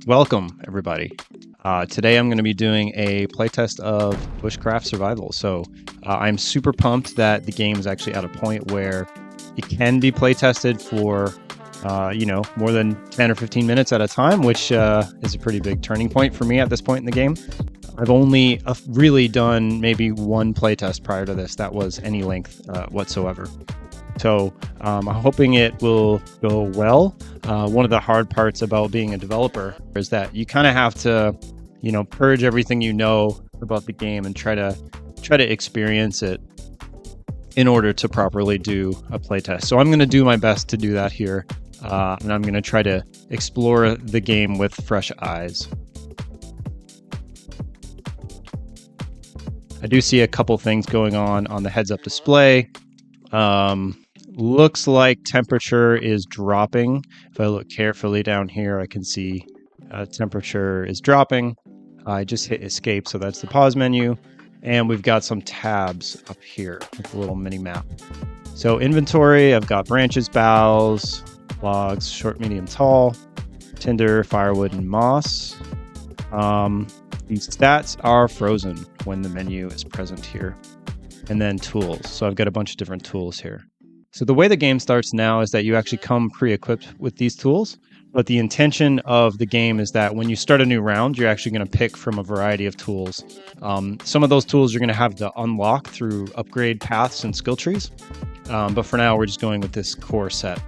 Welcome, everybody. Today I'm going to be doing a playtest of Bushcraft Survival. So I'm super pumped that the game is actually at a point where it can be playtested for, more than 10 or 15 minutes at a time, which is a pretty big turning point for me at this point in the game. I've only really done maybe one playtest prior to this that was any length whatsoever. So I'm hoping it will go well. One of the hard parts about being a developer is that you kind of have to, purge everything you know about the game and try to experience it in order to properly do a playtest. So I'm going to do my best to do that here, and I'm going to try to explore the game with fresh eyes. I do see a couple things going on the heads-up display. Looks like temperature is dropping. If I look carefully down here, I can see temperature is dropping. I just hit escape, so that's the pause menu. And we've got some tabs up here with a little mini map. So inventory, I've got branches, boughs, logs, short, medium, tall, tinder, firewood, and moss. These stats are frozen when the menu is present here. And then tools. So I've got a bunch of different tools here. So the way the game starts now is that you actually come pre-equipped with these tools, but the intention of the game is that when you start a new round, you're actually going to pick from a variety of tools. Some of those tools you're going to have to unlock through upgrade paths and skill trees, but for now we're just going with this core set.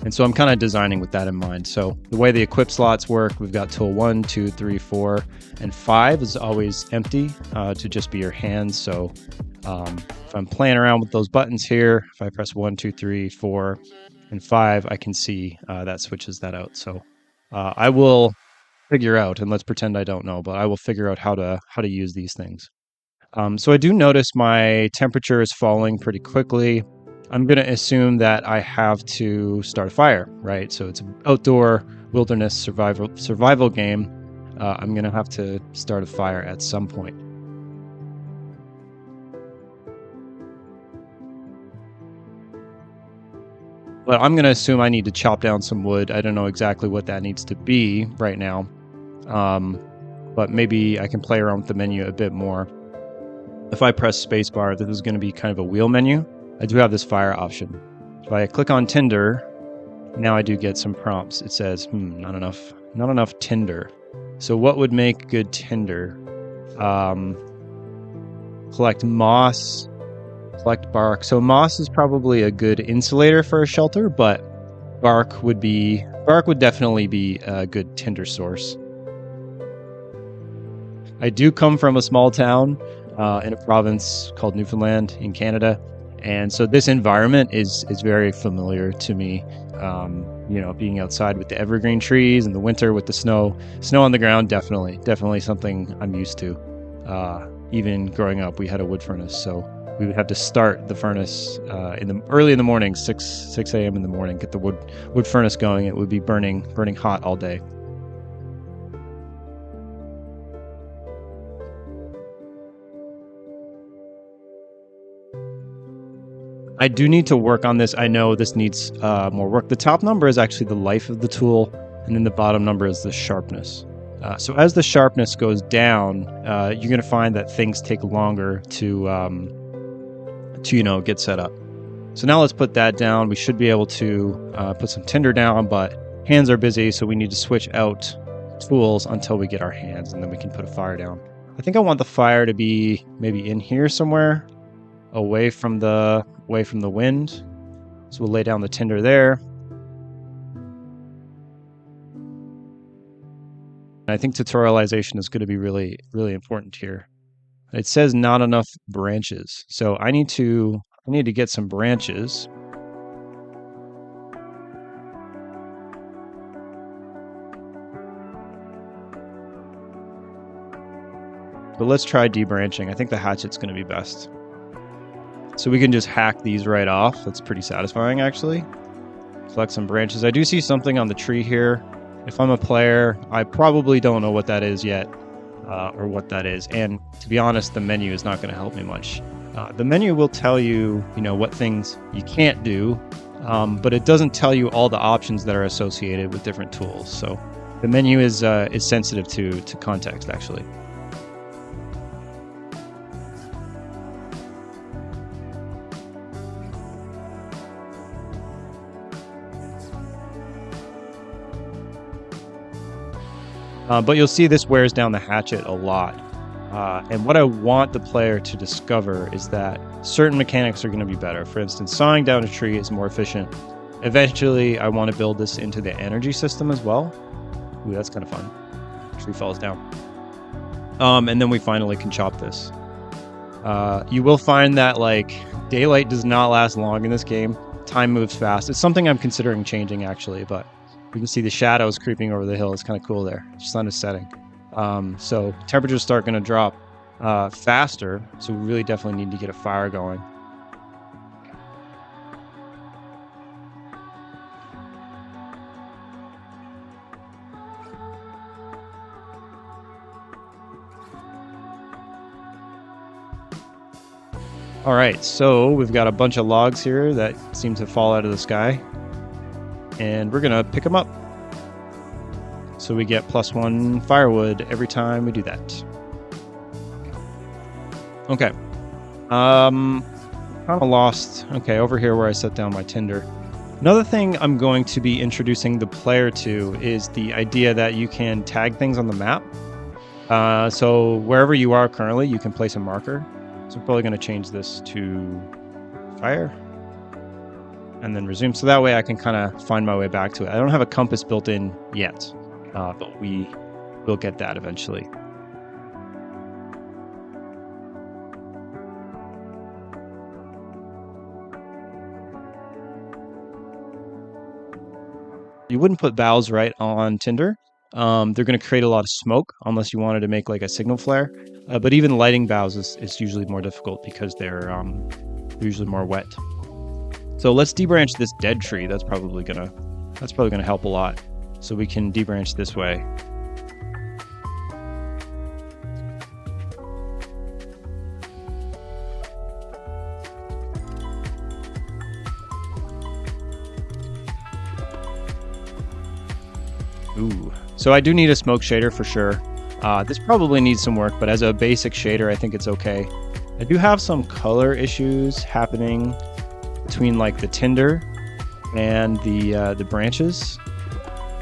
And so I'm kind of designing with that in mind. So the way the equip slots work, we've got tool 1, 2, 3, 4, and 5 is always empty to just be your hands. So if I'm playing around with those buttons here, if I press 1, 2, 3, 4, and 5, I can see that switches that out. So I will figure out, and let's pretend I don't know, but I will figure out how to use these things. So I do notice my temperature is falling pretty quickly. I'm going to assume that I have to start a fire, right? So it's an outdoor wilderness survival game. I'm going to have to start a fire at some point. But I'm going to assume I need to chop down some wood. I don't know exactly what that needs to be right now. But maybe I can play around with the menu a bit more. If I press spacebar, this is going to be kind of a wheel menu. I do have this fire option. If I click on tinder, now I do get some prompts. It says, not enough tinder. So what would make good tinder? Collect moss, collect bark. So moss is probably a good insulator for a shelter, but bark would definitely be a good tinder source. I do come from a small town in a province called Newfoundland in Canada. And so this environment is very familiar to me, being outside with the evergreen trees in the winter with the snow on the ground, definitely something I'm used to. Even growing up, we had a wood furnace, so we would have to start the furnace early in the morning, 6 a.m. in the morning, get the wood furnace going. It would be burning hot all day. I do need to work on this. I know this needs more work. The top number is actually the life of the tool, and then the bottom number is the sharpness. So as the sharpness goes down, you're going to find that things take longer to get set up. So now let's put that down. We should be able to put some tinder down, but hands are busy, so we need to switch out tools until we get our hands, and then we can put a fire down. I think I want the fire to be maybe in here somewhere, away from the wind. So we'll lay down the tinder there. And I think tutorialization is going to be really, really important here. It says not enough branches. So I need to get some branches. But let's try debranching. I think the hatchet's going to be best. So we can just hack these right off. That's pretty satisfying, actually. Select some branches. I do see something on the tree here. If I'm a player, I probably don't know what that is yet, or what that is. And to be honest, the menu is not going to help me much. The menu will tell you, what things you can't do, but it doesn't tell you all the options that are associated with different tools. So The menu is sensitive to context, actually. But you'll see this wears down the hatchet a lot. And what I want the player to discover is that certain mechanics are going to be better. For instance, sawing down a tree is more efficient. Eventually, I want to build this into the energy system as well. Ooh, that's kind of fun. Tree falls down. And then we finally can chop this. You will find that like daylight does not last long in this game. Time moves fast. It's something I'm considering changing actually, but you can see the shadows creeping over the hill. It's kind of cool there. The sun is setting. So temperatures start going to drop faster. So we really definitely need to get a fire going. All right, so we've got a bunch of logs here that seem to fall out of the sky, and we're gonna pick them up. So we get +1 firewood every time we do that. Okay. Kind of lost. Okay, over here where I set down my tinder. Another thing I'm going to be introducing the player to is the idea that you can tag things on the map. So wherever you are currently, you can place a marker. So I'm probably going to change this to fire and then resume. So that way I can kind of find my way back to it. I don't have a compass built in yet, but we will get that eventually. You wouldn't put boughs right on tinder. They're going to create a lot of smoke unless you wanted to make like a signal flare. But even lighting boughs is usually more difficult because they're usually more wet. So let's debranch this dead tree. That's probably gonna help a lot. So we can debranch this way. Ooh. So I do need a smoke shader for sure. This probably needs some work, but as a basic shader, I think it's okay. I do have some color issues happening between like the tinder and the branches.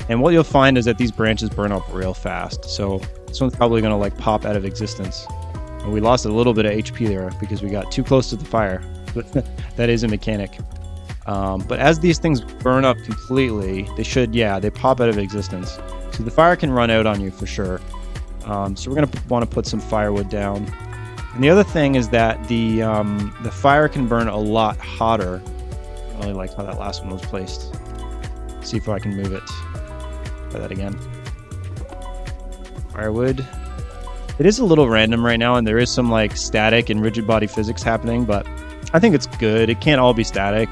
And what you'll find is that these branches burn up real fast. So this one's probably gonna like pop out of existence. And we lost a little bit of HP there because we got too close to the fire, but that is a mechanic. But as these things burn up completely, they pop out of existence. So the fire can run out on you for sure. So we're going to want to put some firewood down. And the other thing is that the fire can burn a lot hotter. I really like how that last one was placed. Let's see if I can move it. Try that again. Firewood. It is a little random right now, and there is some like static and rigid body physics happening, but I think it's good. It can't all be static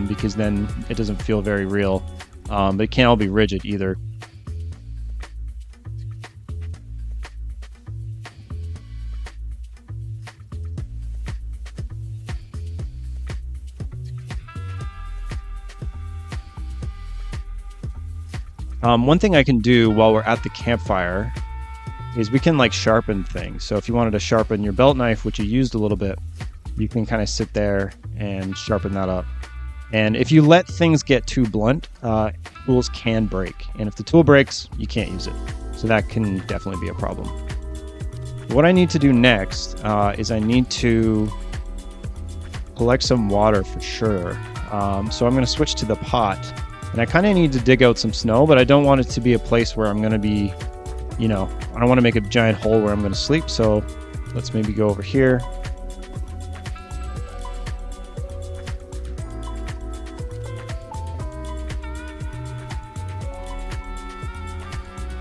because then it doesn't feel very real. But it can't all be rigid either. One thing I can do while we're at the campfire is we can like sharpen things. So if you wanted to sharpen your belt knife, which you used a little bit, you can kind of sit there and sharpen that up. And if you let things get too blunt, tools can break. And if the tool breaks, you can't use it. So that can definitely be a problem. What I need to do next is I need to collect some water for sure. So I'm going to switch to the pot. And I kind of need to dig out some snow, but I don't want it to be a place where I'm going to be, I don't want to make a giant hole where I'm going to sleep. So let's maybe go over here.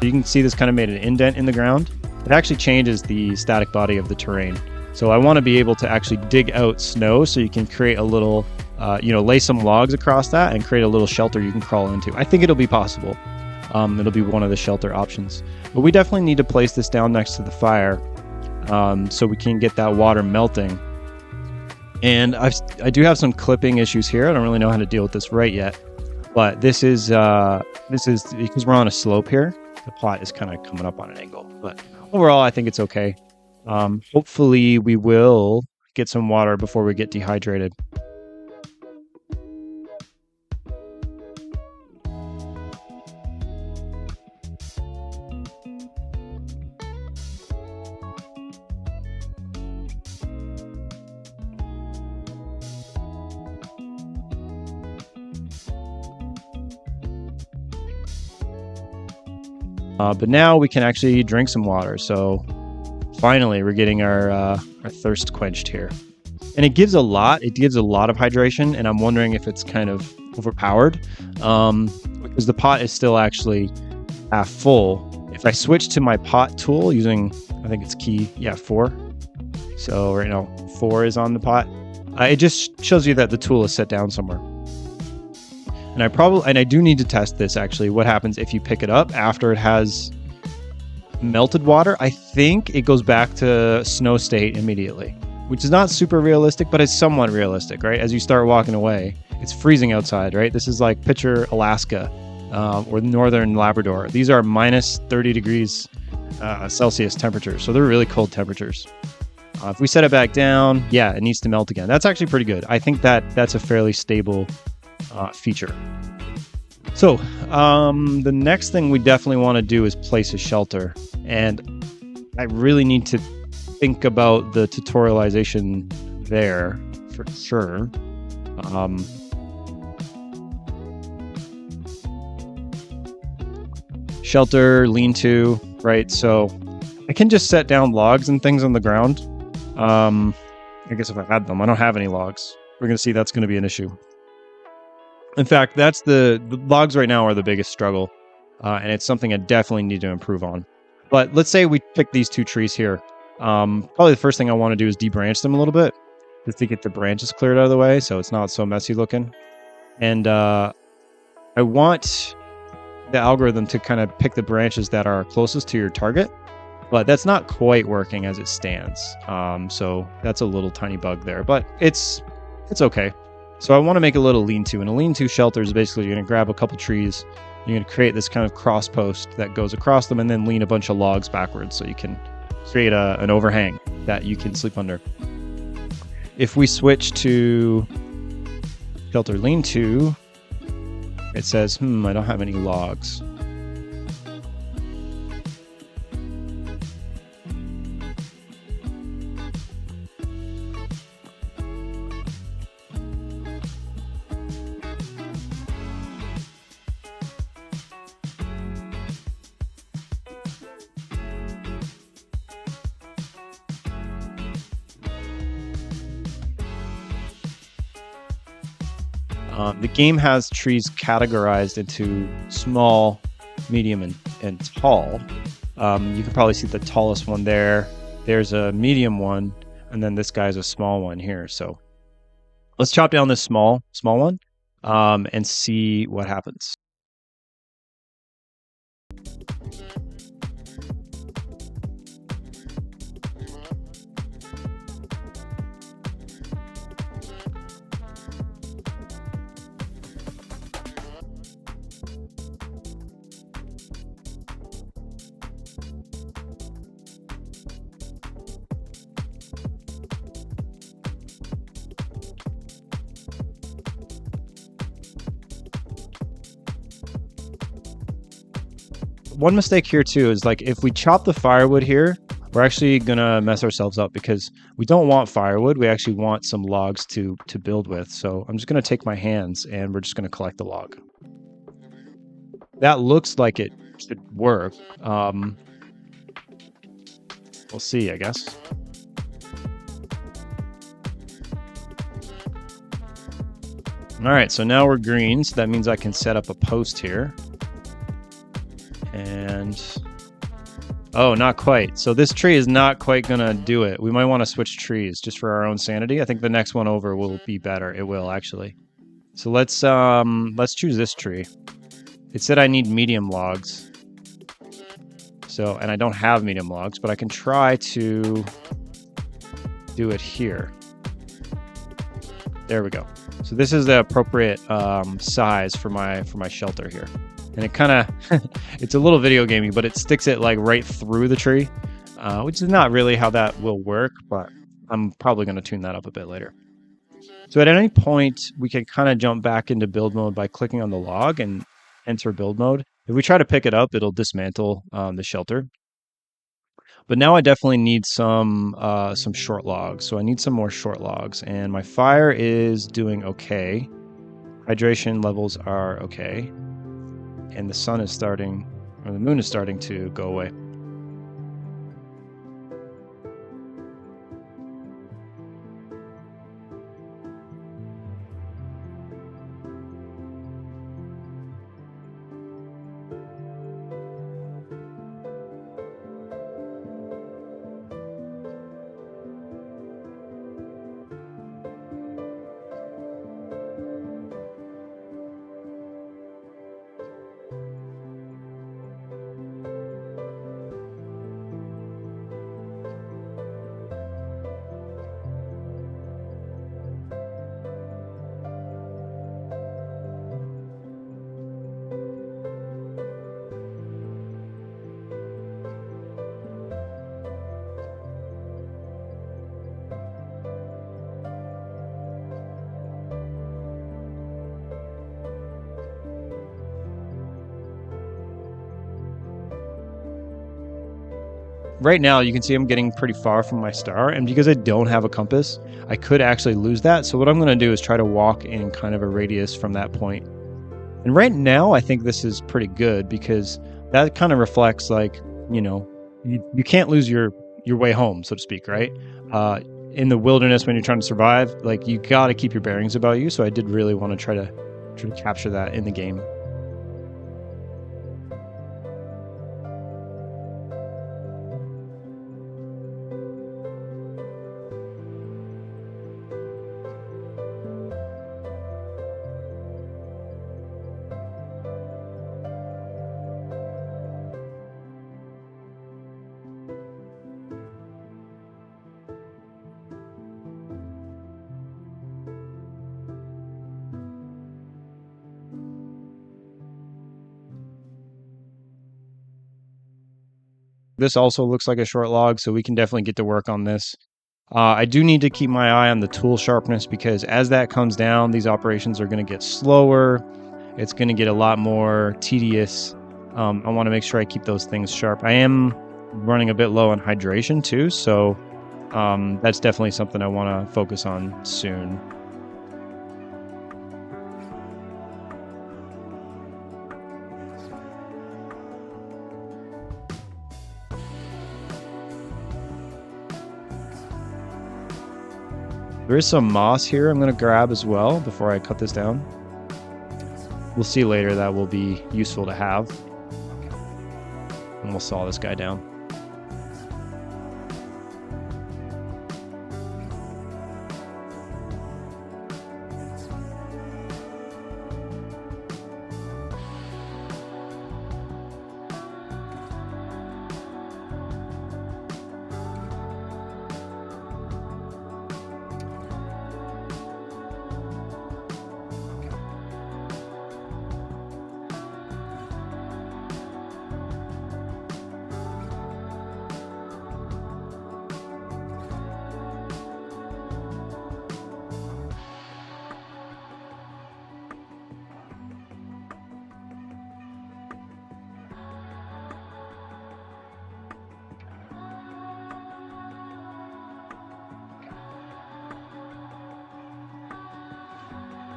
You can see this kind of made an indent in the ground. It actually changes the static body of the terrain. So I want to be able to actually dig out snow so you can create a little, lay some logs across that and create a little shelter you can crawl into. I think it'll be possible. It'll be one of the shelter options. But we definitely need to place this down next to the fire so we can get that water melting. And I do have some clipping issues here. I don't really know how to deal with this right yet. But this is because we're on a slope here. the pot is kind of coming up on an angle. But overall, I think it's okay. Hopefully we will get some water before we get dehydrated. But now we can actually drink some water. So finally, we're getting our thirst quenched here. And it gives a lot. It gives a lot of hydration, and I'm wondering if it's kind of overpowered because the pot is still actually half full. If I switch to my pot tool using, I think it's key, 4. So right now 4 is on the pot. It just shows you that the tool is set down somewhere. And I do need to test this actually. What happens if you pick it up after it has melted water? I think it goes back to snow state immediately, which is not super realistic, but it's somewhat realistic, right? As you start walking away, it's freezing outside, right? This is like picture Alaska or northern Labrador. These are minus 30 degrees Celsius temperatures, so they're really cold temperatures. If we set it back down, yeah, it needs to melt again. That's actually pretty good. I think that's a fairly stable feature. So the next thing we definitely want to do is place a shelter, and I really need to think about the tutorialization there for sure. Shelter, lean-to, right? So I can just set down logs and things on the ground. I guess if I had them, I don't have any logs. We're going to see that's going to be an issue. In fact, that's the logs right now are the biggest struggle, and it's something I definitely need to improve on. But let's say we pick these 2 trees here. Probably the first thing I want to do is debranch them a little bit, just to get the branches cleared out of the way so it's not so messy looking. And I want the algorithm to kind of pick the branches that are closest to your target, but that's not quite working as it stands. So that's a little tiny bug there, but it's okay. So I want to make a little lean-to, and a lean-to shelter is basically you're going to grab a couple trees, you're going to create this kind of cross post that goes across them, and then lean a bunch of logs backwards so you can create an overhang that you can sleep under. If we switch to shelter lean-to, it says, I don't have any logs. The game has trees categorized into small, medium, and tall. You can probably see the tallest one there. There's a medium one, and then this guy's a small one here. So let's chop down this small one and see what happens. One mistake here too is like if we chop the firewood here, we're actually gonna mess ourselves up because we don't want firewood. We actually want some logs to build with. So I'm just gonna take my hands and we're just gonna collect the log. That looks like it should work. We'll see, I guess. All right, so now we're green, so that means I can set up a post here. And oh, not quite. So this tree is not quite gonna do it. We might want to switch trees just for our own sanity. I think the next one over will be better. It will actually. So let's choose this tree. It said I need medium logs. So, and I don't have medium logs, but I can try to do it here. There we go. So this is the appropriate size for my shelter here. and it kind of it's a little video gamey, but it sticks it like right through the tree, which is not really how that will work, but I'm probably going to tune that up a bit later. So at any point, we can kind of jump back into build mode by clicking on the log and enter build mode. If we try to pick it up, it'll dismantle the shelter. But now I definitely need some short logs. So I need some more short logs, and my fire is doing okay. Hydration levels are okay, and the sun is starting, or the moon is starting to go away. Right now, you can see I'm getting pretty far from my star, and because I don't have a compass, I could actually lose that. So what I'm going to do is try to walk in kind of a radius from that point. And right now, I think this is pretty good because that kind of reflects like, you can't lose your way home, so to speak, right? In the wilderness when you're trying to survive, like you got to keep your bearings about you. So I did really want to try to capture that in the game. This also looks like a short log, so we can definitely get to work on this. I do need to keep my eye on the tool sharpness because as that comes down, these operations are going to get slower. It's going to get a lot more tedious. I want to make sure I keep those things sharp. I am running a bit low on hydration too, so that's definitely something I want to focus on soon. There is some moss here I'm going to grab as well before I cut this down. We'll see later that will be useful to have. And we'll saw this guy down.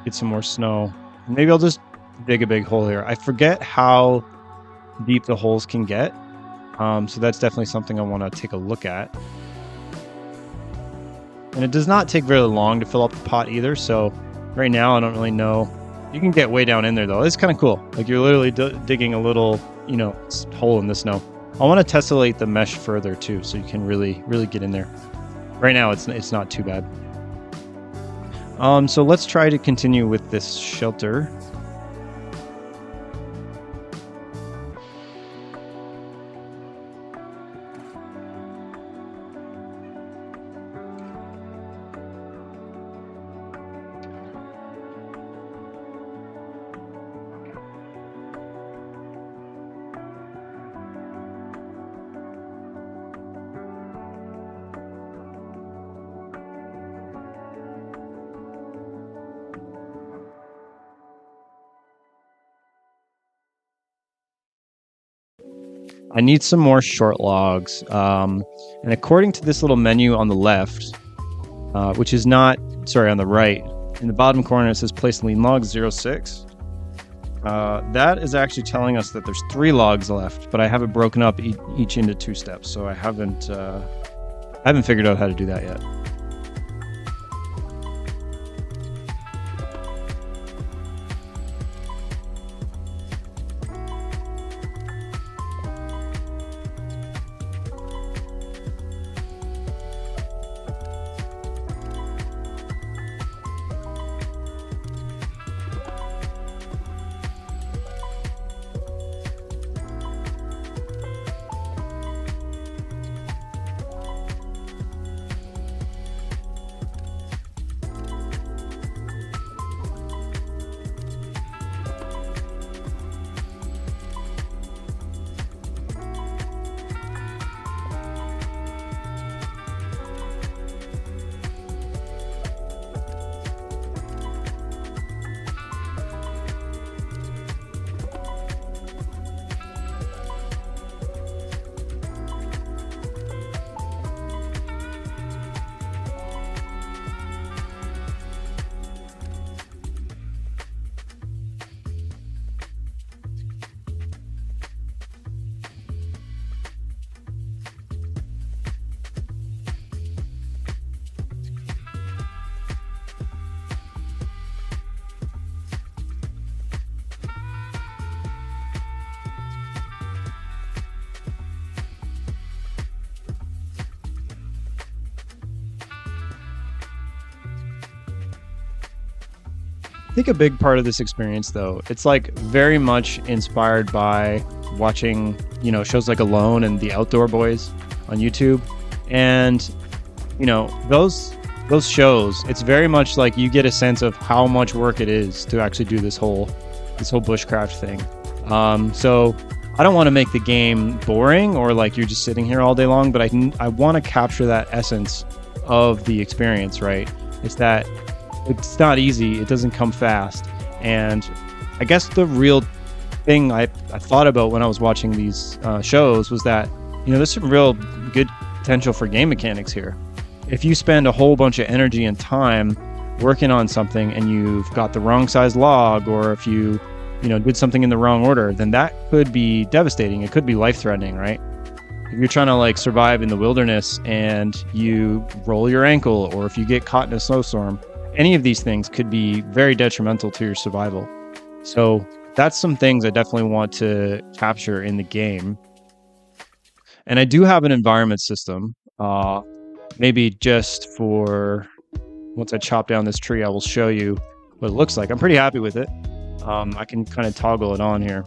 Get some more snow. Maybe I'll just dig a big hole here. I forget how deep the holes can get. So that's definitely something I want to take a look at. And it does not take very long to fill up the pot either. So right now, I don't really know. You can get way down in there though. It's kind of cool. Like you're literally digging a little, hole in the snow. I want to tessellate the mesh further too, so you can really, really get in there. Right now, it's not too bad. So let's try to continue with this shelter. I need some more short logs. And according to this little menu on the left, which is not, sorry, on the right, in the bottom corner it says place lean log 06. That is actually telling us that there's 3 logs left, but I have it broken up each into 2 steps, so I haven't figured out how to do that yet. I think a big part of this experience, though, it's like very much inspired by watching, shows like Alone and The Outdoor Boys on YouTube. And, those shows, it's very much like you get a sense of how much work it is to actually do this whole bushcraft thing. So I don't want to make the game boring or like you're just sitting here all day long, but I want to capture that essence of the experience, right? It's that it's not easy. It doesn't come fast. And I guess the real thing I thought about when I was watching these shows was that, there's some real good potential for game mechanics here. If you spend a whole bunch of energy and time working on something and you've got the wrong size log, or if you did something in the wrong order, then that could be devastating. It could be life-threatening, right? If you're trying to like survive in the wilderness and you roll your ankle, or if you get caught in a snowstorm, any of these things could be very detrimental to your survival. So that's some things I definitely want to capture in the game. And I do have an environment system. Maybe just for once I chop down this tree, I will show you what it looks like. I'm pretty happy with it. I can kind of toggle it on here.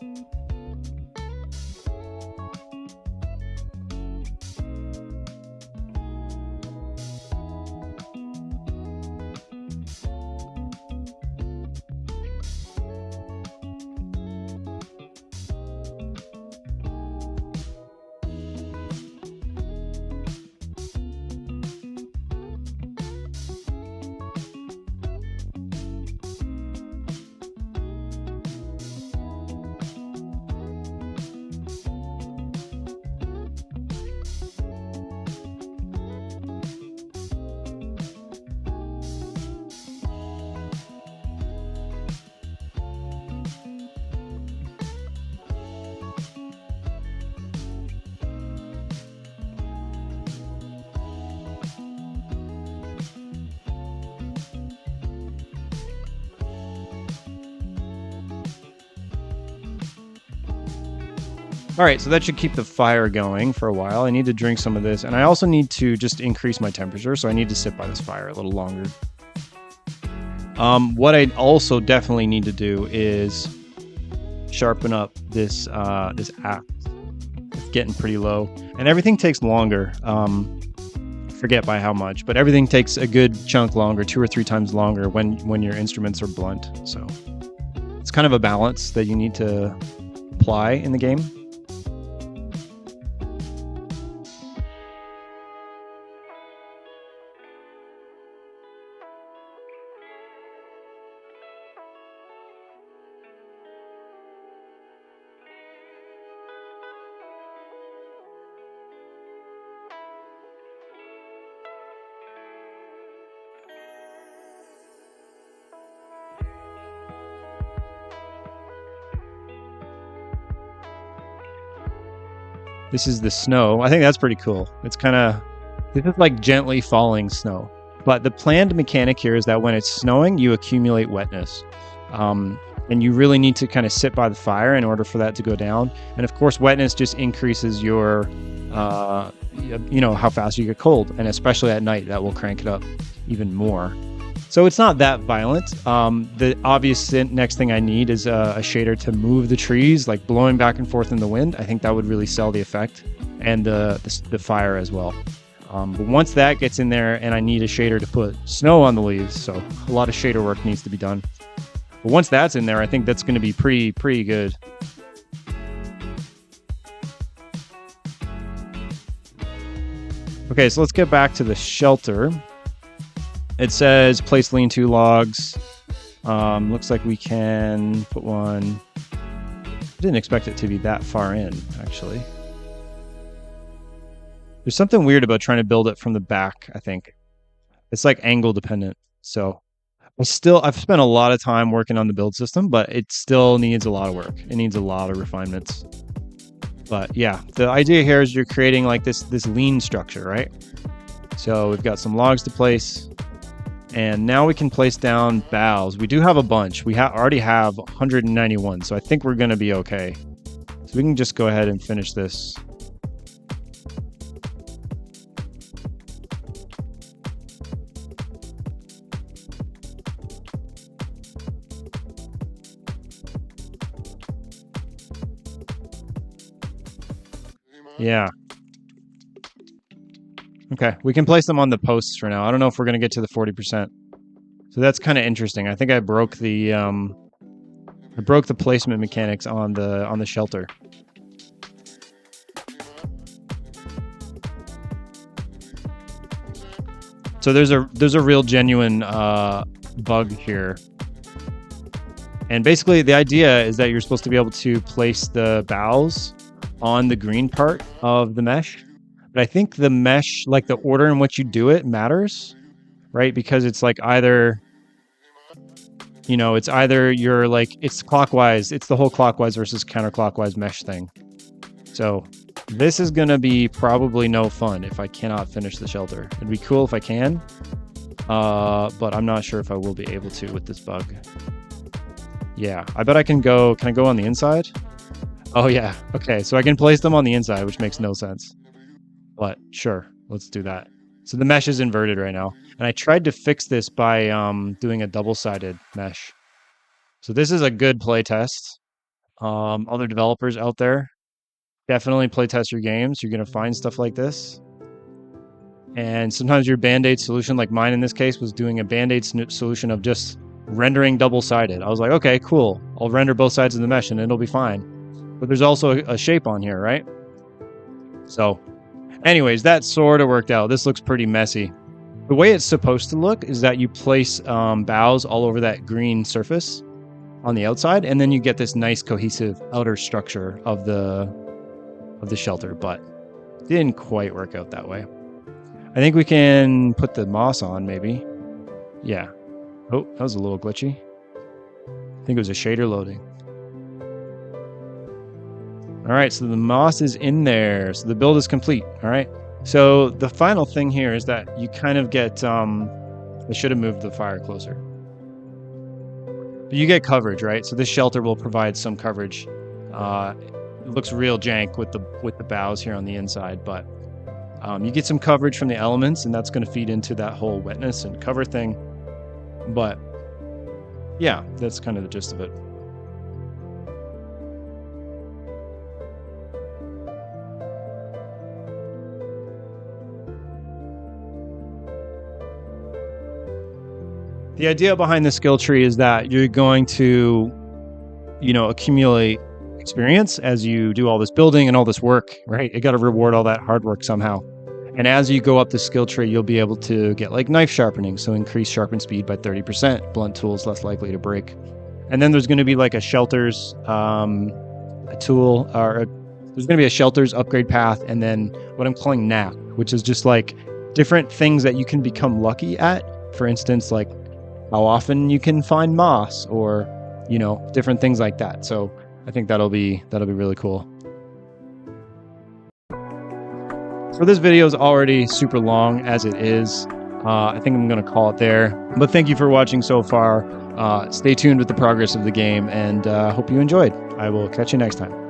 All right, so that should keep the fire going for a while. I need to drink some of this, and I also need to just increase my temperature, so I need to sit by this fire a little longer. What I also definitely need to do is sharpen up this this axe. It's getting pretty low, and everything takes longer. Forget by how much, but everything takes a good chunk longer, 2 or 3 times longer when your instruments are blunt. So it's kind of a balance that you need to apply in the game. This is the snow. I think that's pretty cool. It's kind of, this is like gently falling snow. But the planned mechanic here is that when it's snowing, you accumulate wetness. And you really need to kind of sit by the fire in order for that to go down. And of course, wetness just increases your, how fast you get cold. And especially at night, that will crank it up even more. So it's not that violent. The obvious next thing I need is a shader to move the trees, like blowing back and forth in the wind. I think that would really sell the effect, and the fire as well. But once that gets in there, and I need a shader to put snow on the leaves, so a lot of shader work needs to be done. But once that's in there, I think that's going to be pretty good. Okay, so let's get back to the shelter. It says place lean-to logs. Looks like we can put one. I didn't expect it to be that far in, actually. There's something weird about trying to build it from the back, I think. It's like angle dependent. So I've spent a lot of time working on the build system, but it still needs a lot of work. It needs a lot of refinements. But yeah, the idea here is you're creating like this lean structure, right? So we've got some logs to place. And now we can place down boughs. We do have a bunch. We already have 191, so I think we're going to be okay. So we can just go ahead and finish this. Yeah. Okay, we can place them on the posts for now. I don't know if we're going to get to the 40%. So that's kind of interesting. I think I broke the placement mechanics on the shelter. So there's a real genuine bug here. And basically the idea is that you're supposed to be able to place the boughs on the green part of the mesh. But I think the mesh, like the order in which you do it matters, right? Because it's like either you're like, it's clockwise, it's the whole clockwise versus counterclockwise mesh thing. So this is going to be probably no fun if I cannot finish the shelter. It'd be cool if I can, but I'm not sure if I will be able to with this bug. Yeah, I bet I can go on the inside? Oh yeah, okay, so I can place them on the inside, which makes no sense. But sure, let's do that. So the mesh is inverted right now. And I tried to fix this by doing a double-sided mesh. So this is a good play test. Other developers out there, definitely play test your games. You're going to find stuff like this. And sometimes your Band-Aid solution, like mine in this case, was doing a Band-Aid solution of just rendering double-sided. I was like, okay, cool. I'll render both sides of the mesh and it'll be fine. But there's also a shape on here, right? So anyways, that sort of worked out. This looks pretty messy. The way it's supposed to look is that you place boughs all over that green surface on the outside, and then you get this nice cohesive outer structure of the shelter, but it didn't quite work out that way. I think we can put the moss on, maybe. Yeah. Oh, that was a little glitchy. I think it was a shader loading. All right, so the moss is in there. So the build is complete. All right. So the final thing here is that you kind of get, I should have moved the fire closer. But you get coverage, right? So this shelter will provide some coverage. It looks real jank with the boughs here on the inside, but you get some coverage from the elements, and that's going to feed into that whole wetness and cover thing. But yeah, that's kind of the gist of it. The idea behind the skill tree is that you're going to, accumulate experience as you do all this building and all this work, right? You got to reward all that hard work somehow. And as you go up the skill tree, you'll be able to get like knife sharpening. So increase sharpen speed by 30%, blunt tools less likely to break. And then there's going to be like a shelters, a tool, or there's going to be a shelters upgrade path. And then what I'm calling knack, which is just like different things that you can become lucky at. For instance, like how often you can find moss, or different things like that. So I think that'll be really cool. So this video is already super long as it is. I think I'm going to call it there. But thank you for watching so far. Stay tuned with the progress of the game, and hope you enjoyed. I will catch you next time.